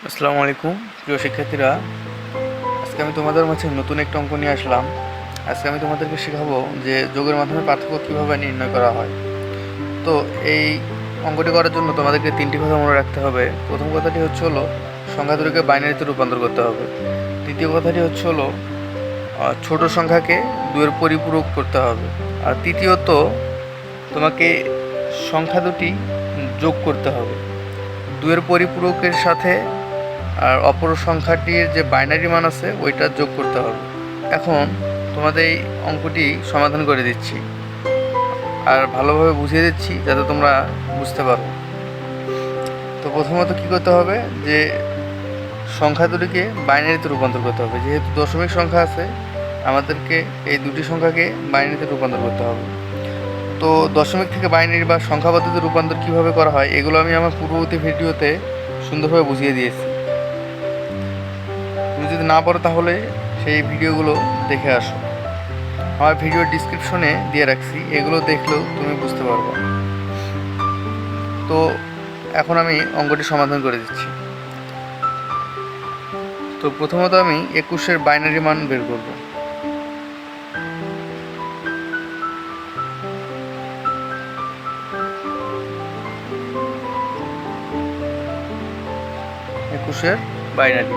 আসসালামু আলাইকুম প্রিয় শিক্ষার্থীরা, আজকে আমি তোমাদের মাঝে নতুন একটা অঙ্ক নিয়ে আসলাম। আজকে আমি তোমাদেরকে শেখাবো যে যোগের মাধ্যমে পার্থক্য কীভাবে নির্ণয় করা হয়। তো এই অঙ্কটি করার জন্য তোমাদেরকে তিনটি কথা মনে রাখতে হবে। প্রথম কথাটি হলো সংখ্যা দুটোকে বাইনারিতে রূপান্তর করতে হবে। দ্বিতীয় কথাটি হলো ছোট সংখ্যাকে দুইয়ের পরিপূরক করতে হবে। আর তৃতীয়ত তোমাকে সংখ্যা দুটি যোগ করতে হবে দুইয়ের পরিপূরকের সাথে, আর অপর সংখ্যাটির যে বাইনারি মান আছে ওইটা যোগ করতে হবে। এখন তোমাদের এই অঙ্কটি সমাধান করে দিচ্ছি আর ভালোভাবে বুঝিয়ে দিচ্ছি যাতে তোমরা বুঝতে পারো। তো প্রথমত কী করতে হবে যে সংখ্যা দুটিকে বাইনারিতে রূপান্তর করতে হবে। যেহেতু দশমিক সংখ্যা আছে, আমাদেরকে এই দুটি সংখ্যাকে বাইনারিতে রূপান্তর করতে হবে। তো দশমিক থেকে বাইনারি বা সংখ্যা পদ্ধতিতে রূপান্তর কীভাবে করা হয় এগুলো আমি আমার পূর্ববর্তী ভিডিওতে সুন্দরভাবে বুঝিয়ে দিয়েছি। তুমি যদি না পারো তাহলে সেই ভিডিওগুলো দেখে আসো। আমার ভিডিও ডিসক্রিপশনে দিয়ে রাখছি, এগুলো দেখলেও তুমি বুঝতে পারবে। তো এখন আমি অঙ্কটি সমাধান করে দিচ্ছি। তো প্রথমত আমি 21-এর বাইনারি মান বের করব। একুশের বাইনারি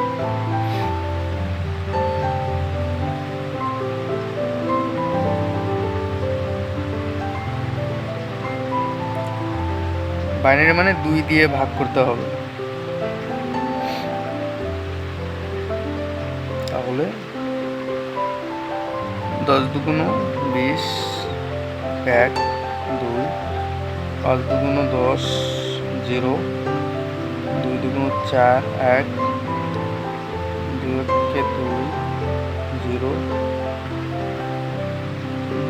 বাইনারি মানে 2 দিয়ে ভাগ করতে হবে। তাহলে 10 দুগুণ 20, 1 2, 5 দুগুণ 10 0, 2 দুগুণ 4 1, 2 কে 2 0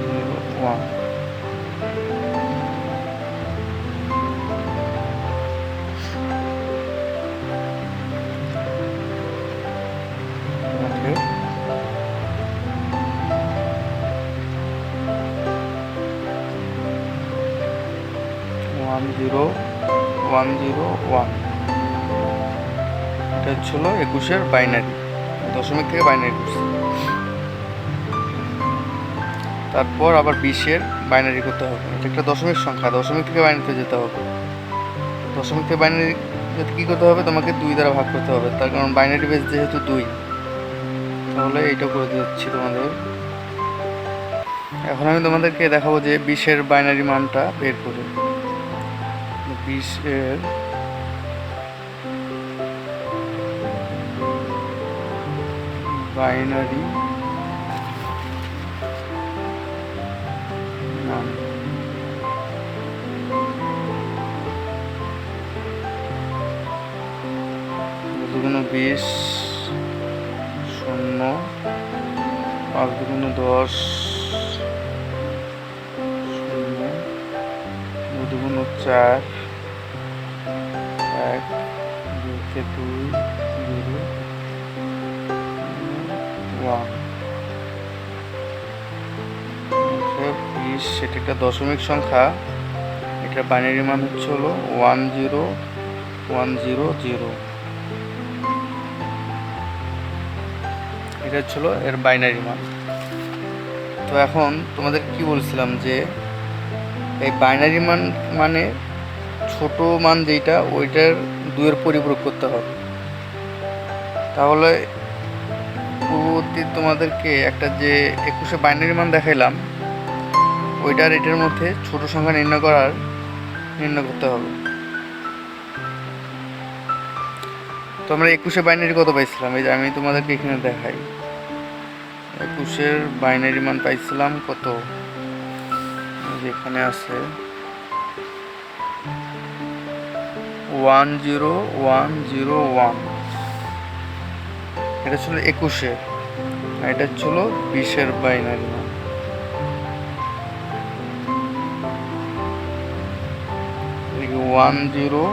0 1। ওয়ান জিরো 1 এটা হলো 21-এর বাইনারি, দশমিক থেকে বাইনারি করছি। তারপর আবার 20-এর বাইনারি করতে হবে। এটা একটা দশমিক সংখ্যা, দশমিক থেকে বাইনারিতে যেতে হবে। দশমিক থেকে বাইনারি যেতে কী করতে হবে, তোমাকে 2 দ্বারা ভাগ করতে হবে, তার কারণ বাইনারি বেস যেহেতু 2। তাহলে এইটা করে দিচ্ছি তোমাদের। এখন আমি তোমাদেরকে দেখাবো যে 20-এর বাইনারি মানটা বের করে। 20-এর বাইনারি মান 20 0 5 দুগুণ 10 0 2 দুগুণ 4 1 2 কে 2 0 1। 20 সেটা একটা দশমিক সংখ্যা, এটার বাইনারি মান হলো 10100। এটা হলো এর বাইনারি মান। তো এখন তোমাদের কি বলছিলাম যে এই বাইনারি মান মানে ছোট মান যেটা ওইটার 2-এর পরিপূরক করতে হবে। তাহলে পূর্ববর্তী তোমাদেরকে একটা যে 21-এ বাইনারি মান দেখাইলাম ওইটার এটার মধ্যে ছোট সংখ্যা নির্ণয় করতে হবে। তো আমরা 21-এ বাইনারি কত পাইছিলাম, এই যে আমি তোমাদেরকে এখানে দেখাই। 21-এর বাইনারি মান পাইছিলাম কত, যেখানে আছে 10101। এটা ছিল 21-এর, আর এটা ছিল 20-এর বাইনারি মান। এদিকে 10100।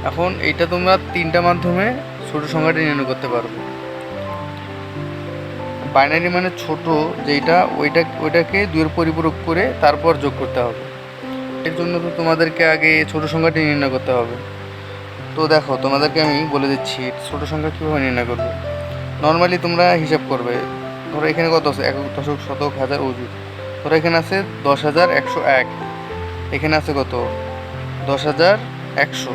এখন এইটা তোমরা 3টা মাধ্যমে ছোট সংখ্যাটি নির্ণয় করতে পারবে। বাইনারি মানে ছোট যেটা ওইটাকে 2-এর পরিপূরক করে তারপর যোগ করতে হবে। এর জন্য তো তোমাদেরকে আগে ছোট সংখ্যাটি নির্ণয় করতে হবে। তো দেখো তোমাদেরকে আমি বলে দিচ্ছি ছোট সংখ্যা কীভাবে নির্ণয় করবে। নর্মালি তোমরা হিসাব করবে, ধরো এখানে কত আছে, একক, দশক, শতক, হাজার, অযুত। ধরো এখানে আছে 10,101, এখানে আছে কত, 10,100।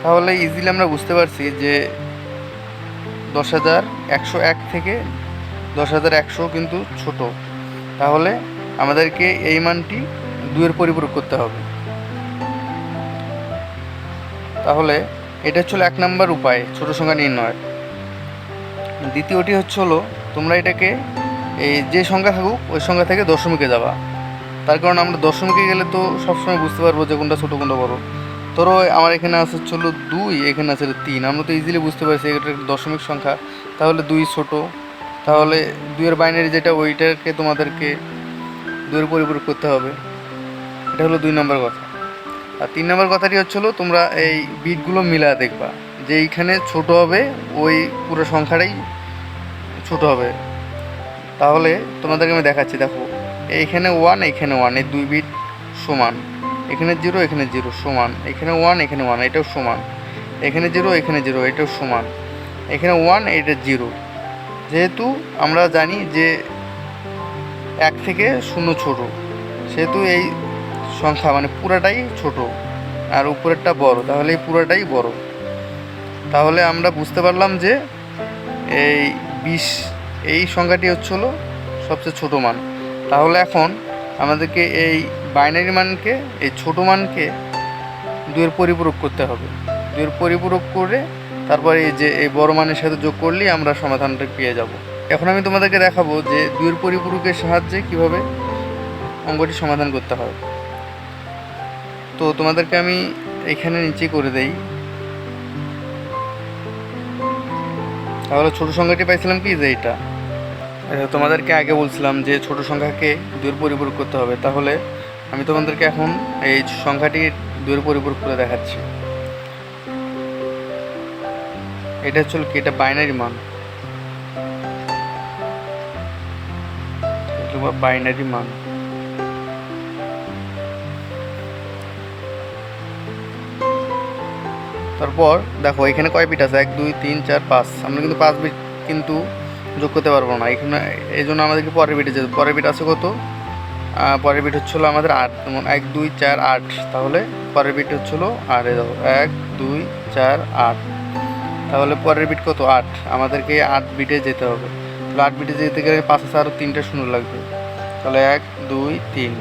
তাহলে ইজিলি আমরা বুঝতে পারছি যে 10,101 থেকে 10,100 কিন্তু ছোট। তাহলে আমাদেরকে এই মানটি 2-এর পরিপূরক করতে হবে। তাহলে এটা হচ্ছিল 1 নম্বর উপায় ছোট সংখ্যা নির্ণয়ের। দ্বিতীয়টি হলো তোমরা এটাকে এই যে সংখ্যা থাকুক ওই সংখ্যা থেকে দশমিকে যাবা। তার কারণ আমরা দশমিকে গেলে তো সবসময় বুঝতে পারবো যে কোনটা ছোটো কোনটা বড়ো। ধরো আমার এখানে আছে 2, এখানে আছে 3, আমরা তো ইজিলি বুঝতে পারছি এটা দশমিক সংখ্যা, তাহলে 2 ছোট। তাহলে 2-এর বাইনারি যেটা ওইটাকে তোমাদেরকে 2-এর পরিপূরক করতে হবে। এটা হলো 2 নম্বর কথা। আর 3 নম্বর কথাটি হলো তোমরা এই বিটগুলো মিলা দেখবা যে এইখানে ছোট হবে, ওই পুরো সংখ্যাটাই ছোট হবে। তাহলে তোমাদেরকে আমি দেখাচ্ছি, দেখো এইখানে 1, এইখানে 1, এই 2 বিট সমান, এখানে 0, এখানে 0 সমান, এখানে 1, এখানে 1, এটাও সমান, এখানে 0, এখানে 0, এটাও সমান, এখানে 1, এটা 0। যেহেতু আমরা জানি যে 1 থেকে 0 ছোট, সেহেতু এই সংখ্যা মানে পুরাটাই ছোট আর উপরেরটা বড়, তাহলে এই পুরাটাই বড়। তাহলে আমরা বুঝতে পারলাম যে এই 20 এই সংখ্যাটি হলো সবচেয়ে ছোট মান। তাহলে এখন আমাদেরকে এই বাইনারি মানকে, এই ছোট মানকে 2-এর পরিপূরক করতে হবে। 2-এর পরিপূরক করে তারপরে এই যে এই বড় মানের সাথে যোগ করলেই আমরা সমাধানটা পেয়ে যাব। এখন আমি তোমাদেরকে দেখাবো যে 2-এর পরিপূরকের সাহায্যে কিভাবে অঙ্কটি সমাধান করতে হয়। তো তোমাদেরকে আমি এখানে নিচে করে দেই। তাহলে ছোট সংখ্যাটি পাইছিলাম কি, যে এটা তোমাদেরকে আগে বলছিলাম যে ছোট সংখ্যাকে 2-এর পরিপূরক করতে হবে। তাহলে আমি তোমাদেরকে এখন এই সংখ্যাটি 2-এর পরিপূরক করে দেখাচ্ছি। এটা হচ্ছে কি, এটা বাইনারি মান, বাইনারি মান। তারপর দেখো এখানে কয় বিট আছে, 1, 2, 3, 4, 5। আমরা কিন্তু 5 বিট কিন্তু যোগ করতে পারবো না এখানে, এই জন্য আমাদেরকে পরের বিটে যেতে। পরের বিট আছে কত, পরের বিট হচ্ছিলো আমাদের 8, যেমন 1, 2, 4, 8। তাহলে পরের বিট হচ্ছিলো 8, দেখো 1, 2, 4, 8। তাহলে পরের বিট কত, 8। আমাদেরকে 8 বিটে যেতে হবে। তাহলে 8 বিটে যেতে গেলে 5 আছে আরও 3টা শূন্য লাগবে। তাহলে 1, 2, 3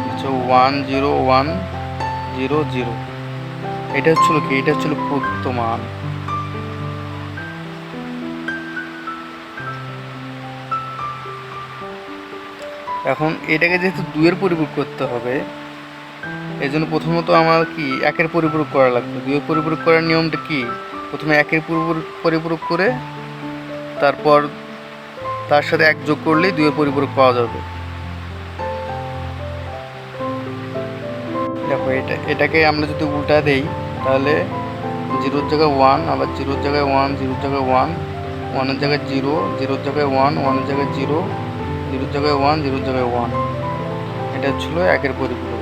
হচ্ছে 1, 0, 1, 0, 0। এটা হচ্ছিল কি, এটা হচ্ছিল প্রদত্ত মান। এখন এটাকে যেহেতু 2-এর পরিপূরক করতে হবে, এই জন্য প্রথমত আমার কি 1-এর পরিপূরক করা লাগবে। 2-এর পরিপূরক করার নিয়মটা কি, প্রথমে 1-এর পরিপূরক করে তারপর তার সাথে 1 যোগ করলেই 2-এর পরিপূরক পাওয়া যাবে। দেখো এটাকে আমরা যদি উল্টা দেই, তাহলে 0-র জায়গায় 1, আবার 0-র জায়গায় 1, 0-র জায়গায় 1, 1-এর জায়গায় 0, 0-র জায়গায় 1, 1-এর জায়গায় 0, 0-র জায়গায় 1, 0-র জায়গায় 1। এটা ছিল 1-এর পরিপূরক।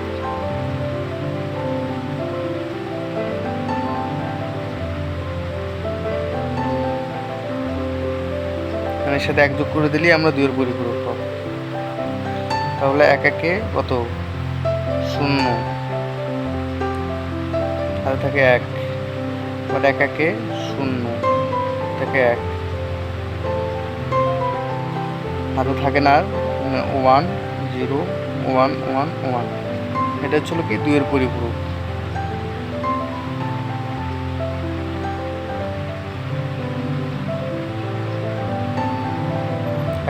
এর সাথে 1 যোগ করে দিলেই আমরা 2-এর পরিপূরক পাবো। তাহলে 1 1 কত, 0, আর থাকে 1, আবার 1 1 0 থাকে 1, আরও থাকে না 1, 0, 1, 1, 1। এটা হচ্ছিল কি 2-এর পরিপূরক।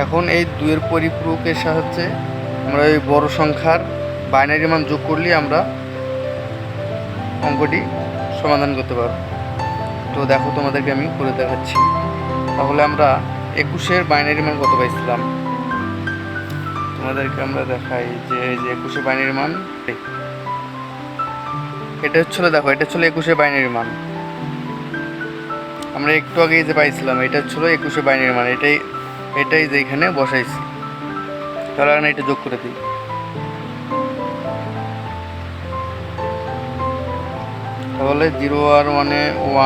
এখন এই 2-এর পরিপূরকের সাহায্যে আমরা এই বড় সংখ্যার বাইনারি মান যোগ করলেই আমরা অঙ্কটি সমাধান করতে পারব। তো দেখো তোমাদেরকে আমি করে দেখাচ্ছি। তাহলে আমরা 21-এর বাইনারি মান কত পাইছিলাম, তোমাদেরকে আমরা দেখাই যে এই যে 21-এর বাইনারি মান এটা হচ্ছিল, দেখো এটা হচ্ছিল 21-এর বাইনারি মান। আমরা একটু আগেই যে পাইছিলাম এটা হচ্ছিল 21-এর বাইনারি মান, এটাই যে এখানে বসাইছি। তাহলে আমরা এটা যোগ করে দিই। তাহলে 0 আর 1-এ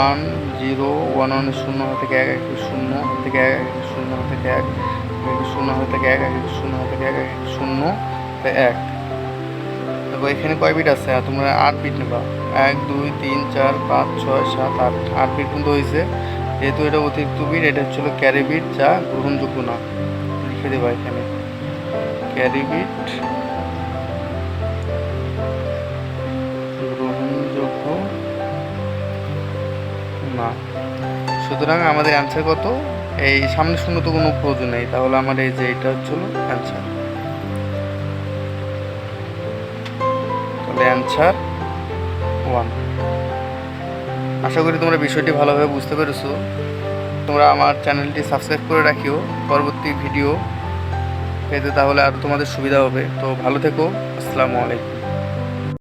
1 0 1 1 শূন্য থেকে 1 1 শূন্য থেকে 1 1 শূন্য থেকে 1 শূন্য থেকে 1 1 শূন্য থেকে 1 1 শূন্য থেকে 1। দেখো এখানে কয় বিট আছে, আর তোমরা 8 বিট নেবা। 1 2 3 4 5 6 7 8 8 বিট পর্যন্ত হয়েছে। যেহেতু এটা অতিরিক্ত বিট, এটা হচ্ছিল ক্যারি বিট, যা গ্রহণযোগ্য না। লিখে দেবা এখানে ক্যারি বিট গ্রহণযোগ্য না। সুতরাং আমাদের অ্যান্সার কত? এই সামনে শূন্য তো কোনো প্রয়োজন নেই, তাহলে আমার এই যে এটা হচ্ছিল অ্যান্সার। তাহলে অ্যান্সার 1। আশা করি তোমরা বিষয়টি ভালোভাবে বুঝতে পেরেছো। তোমরা আমার চ্যানেলটি সাবস্ক্রাইব করে রাখিও পরবর্তী ভিডিও পেতে, তাহলে আর তোমাদের সুবিধা হবে। তো ভালো থেকো, আসসালামু আলাইকুম।